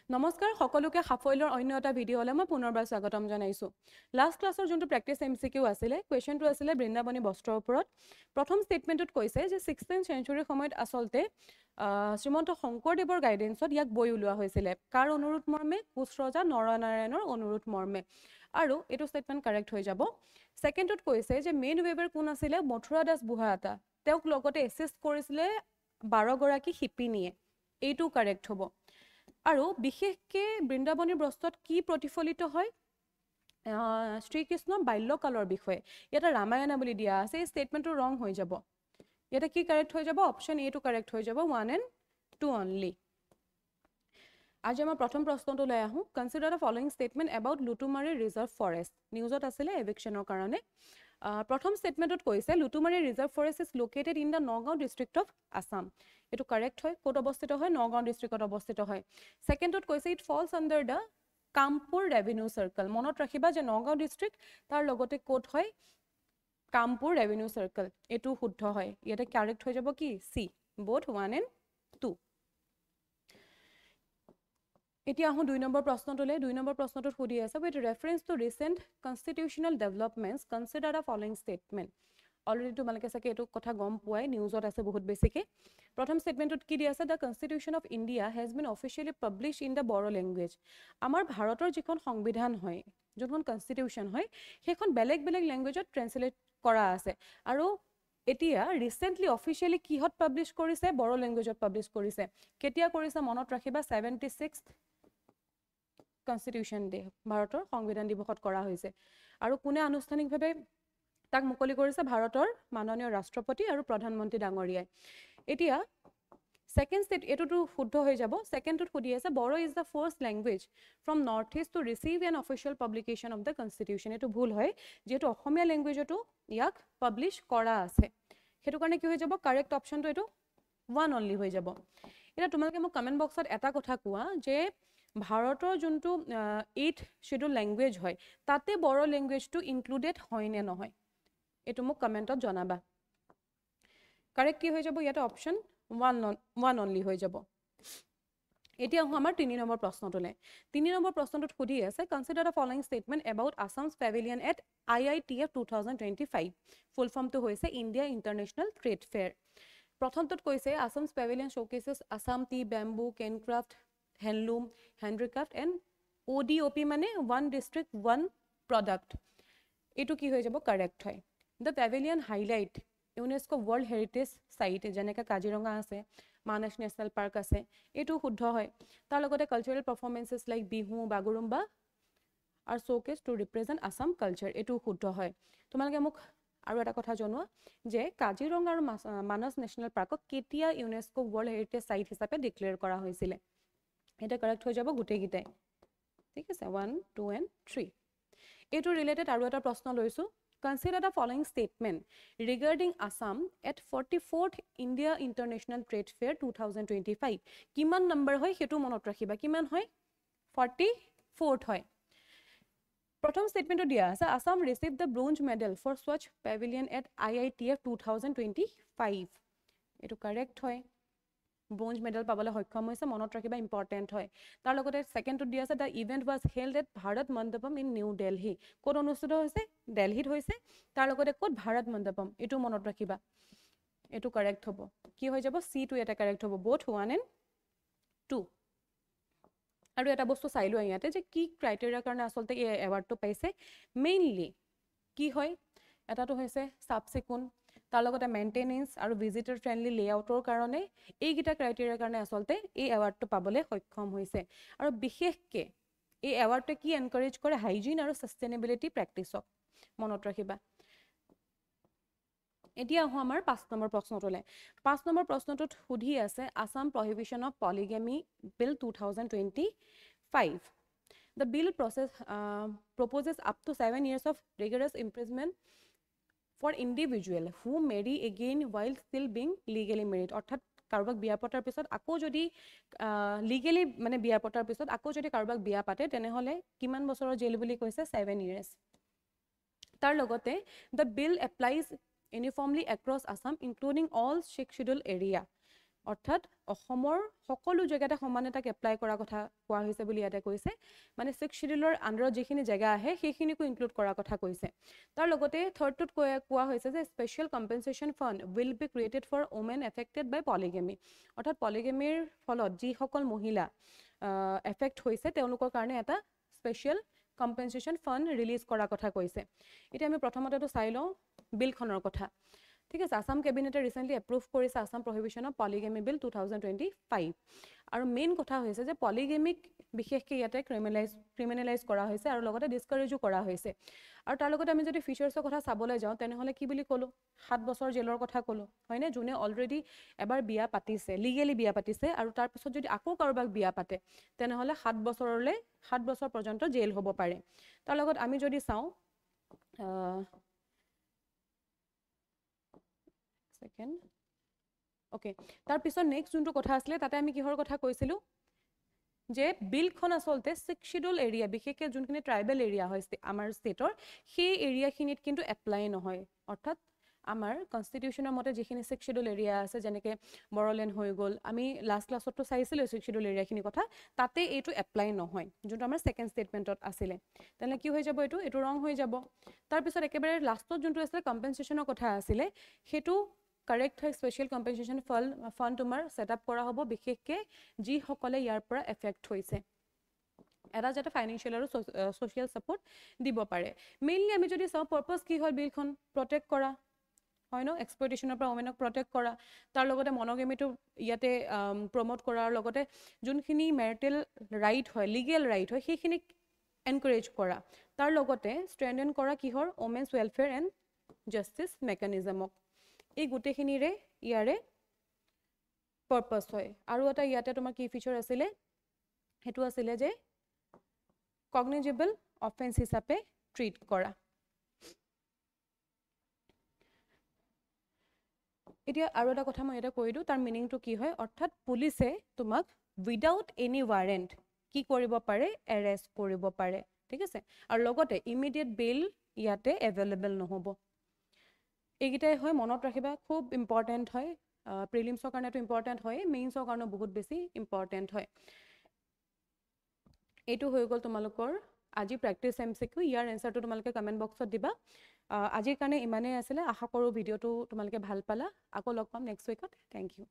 নমস্কাৰ সকলোকে সাফল্যৰ অন্য এটা ভিডিঅ'লে মই পুনৰবাৰ স্বাগতম জনাইছো। লাষ্ট ক্লাছৰ যোনটো প্ৰেক্টিছ এমচিকিউ আছিলে, কুৱেশ্যনটো আছিলে বৃন্দাবনী বস্ত্ৰৰ ওপৰত। প্ৰথম ষ্টেটমেণ্টত কৈছে যে 16th চেঞ্চুৰীৰ সময়ত আচলতে শ্ৰীমন্ত শংকৰদেৱৰ গাইডেন্সত ইয়াক বৈ উলিওৱা হৈছিলে। কাৰ অনুৰোধ মৰ্মে? কোচ ৰজা নৰনাৰায়ণৰ অনুৰোধ মৰ্মে। আৰু এইটো ষ্টেটমেণ্ট কাৰেক্ট হৈ যাব। ছেকেণ্ডত কৈছে যে মেইন ৱেভাৰ কোন আছিলে? মথুৰা দাস বুঢ়াতা। তেওঁক লগতে এছিষ্ট কৰিছিলে 12 গৰাকী শিপিনীয়ে। এইটো কাৰেক্ট হ'ব। আৰু বিশেষকৈ বৃন্দাবনীৰ বস্ত্ৰত কি প্ৰতিফলিত হয়? শ্ৰীকৃষ্ণ বাল্যকালৰ বিষয়ে। ইয়াতে ৰামায়ণা বুলি দিয়া আছে, এই ষ্টেটমেণ্টটো ৰং হৈ যাব। ইয়াতে কি কাৰেক্ট হৈ যাব? অপশ্যন এটো কাৰেক্ট হৈ যাব, 1 and 2 অনলি। আজি আমাৰ প্ৰথম প্ৰশ্নটো লৈ আহোঁ। Consider the following statement about Lutumari reserve forest. নিউজত আছিলে এভিকশ্যনৰ কাৰণে। প্ৰথম ষ্টেটমেণ্টত কৈছে Lutumari reserve forest is located in the Nagaon district of Assam. এইটো কাৰেক্ট হয়। ক'ত অৱস্থিত হয়? নগাঁও ডিষ্ট্ৰিক্টত অৱস্থিত হয়। ছেকেণ্ডত কৈছে it false under the Kampur revenue circle. মনত ৰাখিবা যে নগাঁও ডিষ্ট্ৰিক্ট তাৰ লগতে ক'ত হয়? Kampur revenue circle. এইটো শুদ্ধ হয়। ইয়াতে কাৰেক্ট হৈ যাব কি? C, both 1 and 2। এতিয়া আহোঁ 2 নম্বৰ প্ৰশ্নটোলৈ। 2 নম্বৰ প্ৰশ্নটোত সুধি আছে with reference to recent constitutional developments consider the following statement. Already তোমালোকে চাগে এইটো কথা গম পোৱাই, নিউজত আছে বহুত বেছিকে। প্ৰথম ষ্টেটমেণ্টত কি দি আছে? The constitution of India has been officially publish in the Bodo language. আমাৰ ভাৰতৰ যিখন সংবিধান হয়, যোনখন কনষ্টিটিউশ্যন হয়, সেইখন বেলেগ বেলেগ লেংগুৱেজত ট্ৰেন্সলেট কৰা আছে। আৰু এতিয়া ৰিচেণ্টলি অফিচিয়েলি কিহত পাব্লিছ কৰিছে? বড়ো লেংগুৱেজত পাব্লিছ কৰিছে। কেতিয়া কৰিছে মনত ৰাখিবা? 76th কনষ্টিটিউশ্যন ডে, ভাৰতৰ সংবিধান দিৱসত কৰা হৈছে। আৰু কোনে আনুষ্ঠানিকভাৱে তাক মুকলি কৰিছে? ভাৰতৰ মাননীয় ৰাষ্ট্ৰপতি আৰু প্ৰধানমন্ত্ৰী ডাঙৰীয়াই। এতিয়া ছেকেণ্ড ষ্টেট, এইটোতো শুদ্ধ হৈ যাব। ছেকেণ্ডটোত সুধি আছে Bodo is the first language from north east to receive an official publication of the constitution. এইটো ভুল হয়, যিহেতু অসমীয়া লেংগুৱেজতো ইয়াক পাব্লিছ কৰা আছে। সেইটো কাৰণে কি হৈ যাব? কাৰেক্ট অপশ্যনটো এইটো 1 অনলি হৈ যাব। এতিয়া তোমালোকে মোক কমেণ্ট বক্সত এটা কথা কোৱা যে ভাৰতৰ যোনটো 8th শ্বেডিউল লেংগুৱেজ হয়, তাতে বড়ো লেংগুৱেজটো ইনক্লুডেড হয় নে নহয়? এইটো মোক কমেণ্টত জনাবা। কাৰেক্ট কি হৈ যাব? ইয়াতে অপশ্যন 1 অনলি হৈ যাব। এতিয়া আহোঁ আমাৰ 3 নম্বৰ প্ৰশ্নটোলৈ। 3 নম্বৰ প্ৰশ্নটোত সুধি আছে consider the following statement about Assam's pavilion at IITF 2025। Full ফৰ্মটো হৈছে ইণ্ডিয়া ইণ্টাৰনেশ্যনেল ট্ৰেড ফেয়াৰ। প্ৰথমটোত কৈছে Assam's pavilion showcases Assam tea, bamboo, canecraft, handloom, handicraft and ODOP মানে 1 ডিষ্ট্ৰিক্ট 1 প্ৰডাক্ট। এইটো কি হৈ যাব? কাৰেক্ট হয়। The pavilion highlight UNESCO world heritage site, যেনেকৈ কাজিৰঙা আছে, মানস নেশ্যনেল পাৰ্ক আছে। এইটো শুদ্ধ হয়। তাৰ লগতে cultural performances like Bihu, Bagurumba আৰু showcase to represent Assam culture. এইটো শুদ্ধ হয়। তোমালোকে মোক আৰু এটা কথা জনোৱা যে কাজিৰঙা আৰু মানস নেশ্যনেল পাৰ্কক কেতিয়া ইউনেস্কো ৱৰ্ল্ড হেৰিটেজ চাইট হিচাপে ডিক্লেয়াৰ কৰা হৈছিলে? এটা কাৰেক্ট হৈ যাব গোটেইকেইটাই। ঠিক আছে, 1, 2 and 3। এইটো ৰিলেটেড আৰু এটা প্ৰশ্ন লৈছোঁ। Consider the following statement regarding Assam at 44th India International Trade fair 2025। কিমান নম্বৰ হয় সেইটো মনত ৰাখিবা। কিমান হয়? 44th হয়। প্ৰথম ষ্টেটমেণ্টটো দিয়া আছে Assam receive the bronze medal for স্বচ্ছ পেভিলিয়ন এট IITF 2025। এইটো কাৰেক্ট হয়। ব্ৰঞ্জ মেডেল পাবলৈ সক্ষম হৈছে, মনত ৰাখিবা, ইম্পৰ্টেণ্ট হয়। তাৰ লগতে ছেকেণ্ডটোত দিয়া আছে the event was held at Bharat Mandapam in new Delhi. ক'ত অনুষ্ঠিত হৈছে? দিল্লীত হৈছে। তাৰ লগতে ক'ত? ভাৰত মণ্ডপম। এইটো মনত ৰাখিবা। এইটো কাৰেক্ট হ'ব। কি হৈ যাব? চিটো এটা কাৰেক্ট হ'ব, বোথ 1 and 2। আৰু এটা বস্তু চাই লোৱা ইয়াতে যে কি ক্ৰাইটেৰিয়াৰ কাৰণে আচলতে এই এৱাৰ্ডটো পাইছে। মেইনলি কি হয়? এটাটো হৈছে চাফ চিকুণ, তাৰ লগতে মেইনটেনেন্স আৰু ভিজিটৰ ফ্ৰেণ্ডলি লেআউটৰ কাৰণে। এইকেইটা ক্ৰাইটেৰিয়াৰ কাৰণে আচলতে এই এৱাৰ্ডটো পাবলৈ সক্ষম হৈছে। আৰু বিশেষকৈ এই এৱাৰ্ডটোৱে কি এনকাৰেজ কৰে? হাইজিন আৰু ছাষ্টেইনেবিলিটি প্ৰেক্টিছক। মনত ৰাখিবা। এতিয়া আহোঁ আমাৰ 5 নম্বৰ প্ৰশ্নটোলৈ। 5 নম্বৰ প্ৰশ্নটোত সুধি আছে Assam prohibition of polygamy bill 2025। The bill proposes up to 7 years of rigorous imprisonment for individual who marry again while still being legally married। অৰ্থাৎ কাৰোবাক বিয়া পতাৰ পিছত আকৌ যদি লিগেলি মানে বিয়া পতাৰ পিছত আকৌ যদি কাৰোবাক বিয়া পাতে তেনেহ'লে কিমান বছৰৰ জেল বুলি কৈছে? 7 years। তাৰ লগতে the bill applies uniformly across Assam including all 6th schedule area। অৰ্থাৎ অসমৰ সকলো জেগাতে সমানে তাক এপ্লাই কৰাৰ কথা কোৱা হৈছে বুলি ইয়াতে কৈছে মানে 6th শিডিউলৰ আণ্ডাৰত যিখিনি জেগা আহে সেইখিনিকো ইনক্লুড কৰাৰ কথা কৈছে তাৰ লগতে থাৰ্ডটোত কোৱা হৈছে যে special compensation fund will be created for women affected by polygamy অৰ্থাৎ পলিগেমিৰ ফলত যিসকল মহিলা এফেক্ট হৈছে তেওঁলোকৰ কাৰণে এটা স্পেচিয়েল কম্পেনচেশ্যন ফাণ্ড ৰিলিজ কৰাৰ কথা কৈছে এতিয়া আমি প্ৰথমতেতো চাই লওঁ বিলখনৰ কথা ঠিক আছে আসাম কেবিনেটে ৰিসেন্টলি এপ্ৰুভ কৰিছে আসাম প্ৰহিবিশ্যন অফ পলিগেমি বিল 2025 আৰু মেইন কথা হৈছে যে পলিগেমিক বিশেষকৈ ইয়াতে ক্ৰিমিনেলাইজ কৰা হৈছে আৰু লগতে ডিসকাৰেজো কৰা হৈছে আৰু তাৰ লগতে আমি যদি ফিচাৰ্ছৰ কথা চাবলৈ যাওঁ তেনেহলে কি বুলি ক'লো 7 বছৰ জেলৰ কথা ক'লো হয়নে যোনে অলৰেডি এবাৰ বিয়া পাতিছে লিগেলি বিয়া পাতিছে আৰু তাৰ পিছত যদি আকৌ কাৰোবাক বিয়া পাতে তেনেহলে 7 বছৰ পৰ্যন্ত জেল হ'ব পাৰে তাৰ লগত আমি যদি চাওঁ সেকেন্ড ওকে তাৰ পিছত নেক্সট যোনটো কথা আছিলে তাতে আমি কিহৰ কথা কৈছিলো যে বিলখন আসলতে 6th শিডিউল এৰিয়া বিশেষকৈ যোনখিনি ট্ৰাইবেল এৰিয়া হয় আমাৰ ষ্টেটৰ সেই এৰিয়াখিনিত কিন্তু এপ্লাই নহয় অৰ্থাৎ আমাৰ কনষ্টিটিউশ্যনৰ মতে যিখিনি 6th শিডিউল এৰিয়া আছে যেনেকৈ বড়োলেণ্ড হৈ গ'ল আমি লাষ্ট ক্লাছতো চাইছিলোঁ 6th শিডিউল এৰিয়াখিনি কথা তাতে এইটো এপ্লাই নহয় যোনটো আমাৰ ছেকেণ্ড ষ্টেটমেণ্টত আছিলে তেনেহ'লে কি হৈ যাব এইটো ৰং হৈ যাব তাৰপিছত একেবাৰে লাষ্টত যোনটো আছিলে কম্পেনচেশ্যনৰ কথা আছিলে সেইটো কাৰেক্ট হয় স্পেচিয়েল কম্পেনচেশ্যন ফাণ্ড তোমাৰ ছেটআপ কৰা হ'ব বিশেষকৈ যিসকলে ইয়াৰ পৰা এফেক্ট হৈছে এটা যাতে ফাইনেন্সিয়েল আৰু ছ'চিয়েল ছাপোৰ্ট দিব পাৰে মেইনলি আমি যদি চাওঁ পাৰ্পাছ কি হয় বিলখন প্ৰটেক্ট কৰা হয় ন এক্সপ্লইটেশ্যনৰ পৰা ওমেনক প্ৰটেক্ট কৰা তাৰ লগতে মনোগেমিটো ইয়াতে প্ৰমোট কৰাৰ লগতে যোনখিনি মেৰিটেল ৰাইট হয় লিগেল ৰাইট হয় সেইখিনিক এনকাৰেজ কৰা তাৰ লগতে ষ্ট্ৰেণ্ডেন কৰা কিহৰ ওমেন্স ৱেলফেয়াৰ এণ্ড জাষ্টিচ মেকানিজমক এই গোটেইখিনিৰে ইয়াৰে পাৰ্পাছ হয় আৰু এটা ইয়াতে তোমাৰ কি ফিচাৰ আছিলে সেইটো আছিলে যে কগনিজেবল অফেন্স হিচাপে ট্ৰিট কৰা এতিয়া আৰু এটা কথা মই এটা কৈ দিওঁ তাৰ মিনিংটো কি হয় অৰ্থাৎ পুলিচে তোমাক উইদাউট এনি ৱাৰেণ্ট কি কৰিব পাৰে এৰেষ্ট কৰিব পাৰে ঠিক আছে আৰু লগতে ইমিডিয়েট বেইল ইয়াতে এভেইলেবল নহ'ব এইকেইটাই হয় মনত ৰাখিবা খুব ইম্পৰ্টেণ্ট হয় প্ৰিলিমছৰ কাৰণেতো ইম্পৰ্টেণ্ট হয় মেইনছৰ কাৰণেও বহুত বেছি ইম্পৰ্টেণ্ট হয় এইটো হৈ গ'ল তোমালোকৰ আজি প্ৰেক্টিছ MCQ ইয়াৰ এনচাৰটো তোমালোকে কমেণ্ট বক্সত দিবা আজিৰ কাৰণে ইমানেই আছিলে আশা কৰোঁ ভিডিঅ'টো তোমালোকে ভাল পালা আকৌ লগ পাম নেক্সট উইকত থেংক ইউ